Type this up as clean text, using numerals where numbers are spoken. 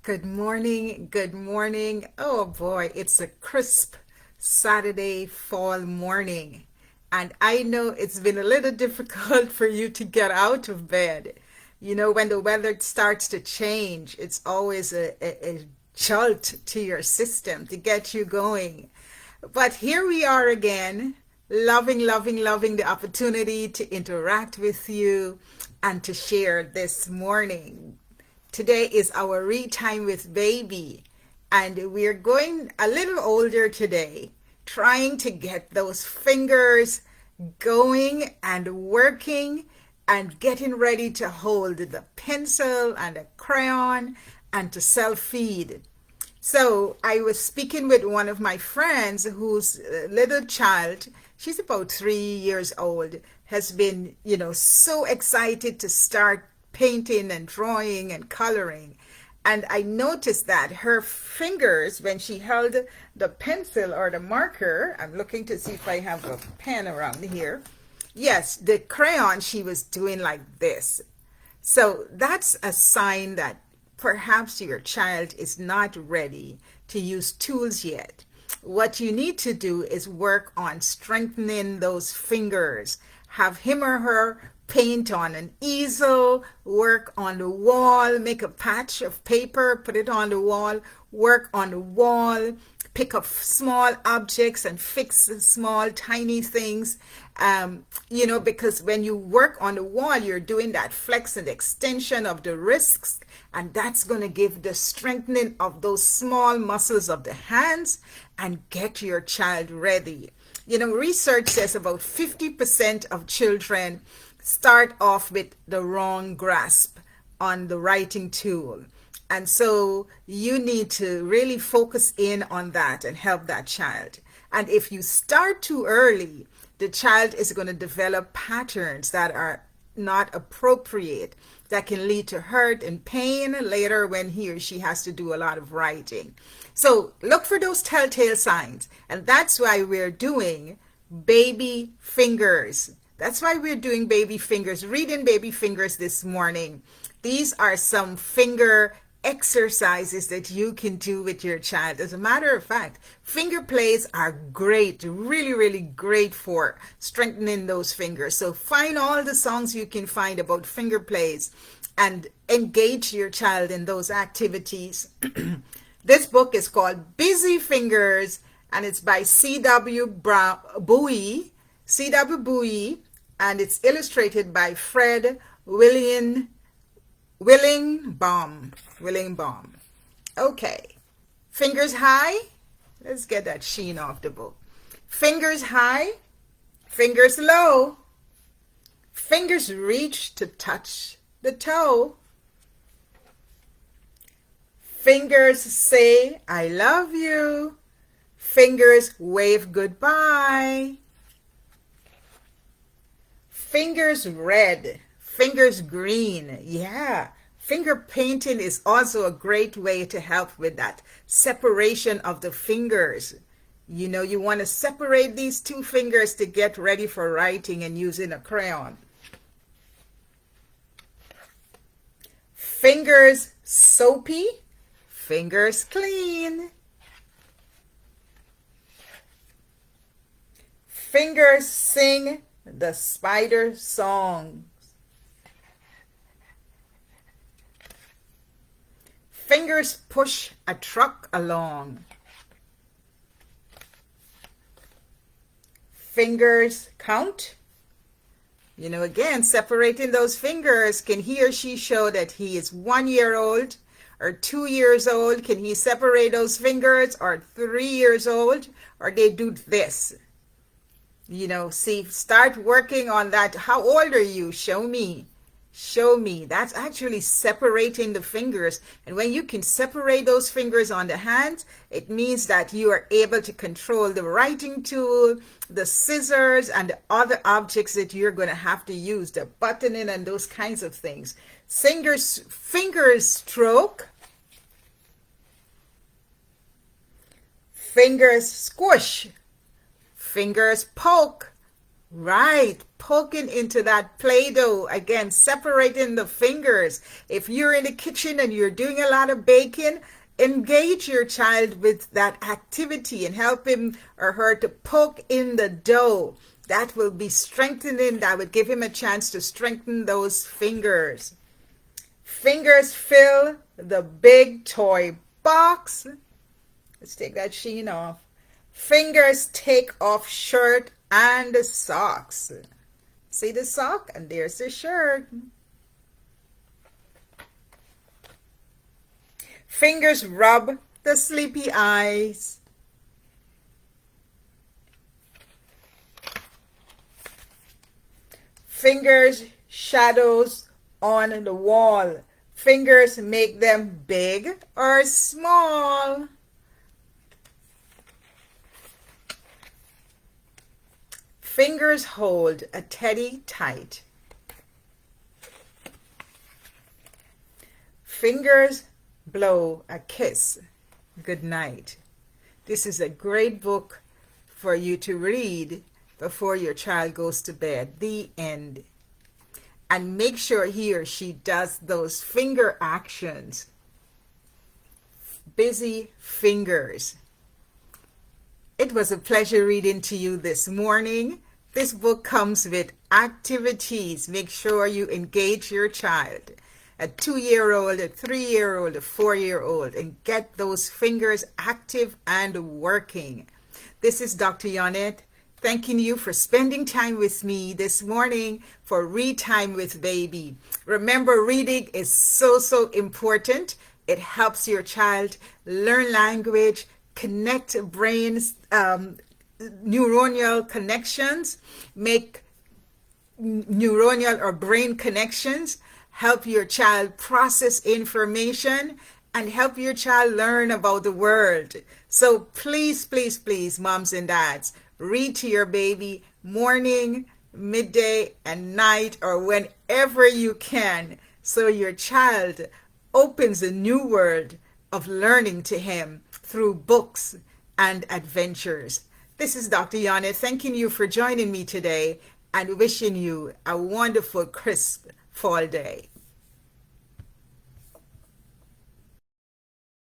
Good morning. Good morning. Oh boy, it's a crisp Saturday fall morning. And I know it's been a little difficult for you to get out of bed. You know, when the weather starts to change, it's always a jolt to your system to get you going. But here we are again, loving the opportunity to interact with you and to share this morning. Today is our read time with baby, and we're going a little older today, trying to get those fingers going and working and getting ready to hold the pencil and the crayon and to self feed. So I was speaking with one of my friends whose little child, she's about 3 years old, has been, so excited to start painting and drawing and coloring. And I noticed that her fingers, when she held the pencil or the marker, I'm looking to see if I have a pen around here. Yes, the crayon, she was doing like this. So that's a sign that perhaps your child is not ready to use tools yet. What you need to do is work on strengthening those fingers. Have him or her paint on an easel, work on the wall, make a patch of paper, put it on the wall, work on the wall, pick up small objects and fix small, tiny things. Because when you work on the wall, you're doing that flex and extension of the wrists, and that's going to give the strengthening of those small muscles of the hands and get your child ready. Research says about 50% of children start off with the wrong grasp on the writing tool. And so you need to really focus in on that and help that child. And if you start too early, the child is going to develop patterns that are not appropriate, that can lead to hurt and pain later when he or she has to do a lot of writing. So look for those telltale signs. And that's why we're doing baby fingers. That's why we're doing baby fingers, reading baby fingers this morning. These are some finger exercises that you can do with your child. As a matter of fact, finger plays are great, really great for strengthening those fingers. So find all the songs you can find about finger plays and engage your child in those activities. This book is called Busy Fingers, and it's by C.W. Bowie, and it's illustrated by Fred Willingbaum. Okay. Fingers high. Let's get that sheen off the book. Fingers high. Fingers low. Fingers reach to touch the toe. Fingers say, I love you. Fingers wave goodbye. Fingers red. Fingers green. Yeah. Finger painting is also a great way to help with that separation of the fingers. You want to separate these two fingers to get ready for writing and using a crayon. Fingers soapy. Fingers clean. Fingers sing the spider song. Fingers push a truck along. Fingers count. Again, separating those fingers. Can he or she show that he is 1 year old or 2 years old? Can he separate those fingers, or 3 years old? Or they do this? Start working on that. How old are you? Show me. That's actually separating the fingers. And when you can separate those fingers on the hands, it means that you are able to control the writing tool, the scissors, and the other objects that you're going to have to use, the buttoning and those kinds of things. Fingers stroke. Fingers squish. Fingers poke. Right, poking into that Play-Doh. Again, separating the fingers. If you're in the kitchen and you're doing a lot of baking, engage your child with that activity and help him or her to poke in the dough. That will be strengthening. That would give him a chance to strengthen those fingers. Fingers fill the big toy box. Let's take that sheen off. Fingers take off shirt and socks. See the sock? And there's the shirt. Fingers rub the sleepy eyes. Fingers shadows on the wall. Fingers make them big or small. Fingers hold a teddy tight. Fingers blow a kiss good night. This is a great book for you to read before your child goes to bed. The end. And make sure he or she does those finger actions. Busy fingers. It was a pleasure reading to you this morning. This book comes with activities. Make sure you engage your child, a 2-year-old, a 3-year-old, a 4-year-old, and get those fingers active and working. This is Dr. Yonnette, thanking you for spending time with me this morning for Read Time with Baby. Remember, reading is so important. It helps your child learn language, connect brains, neuronal connections, make neuronal or brain connections, help your child process information, and help your child learn about the world. So please, moms and dads, read to your baby morning, midday, and night, or whenever you can, so your child opens a new world of learning to him through books and adventures. This is Dr. Yonnette thanking you for joining me today and wishing you a wonderful, crisp fall day.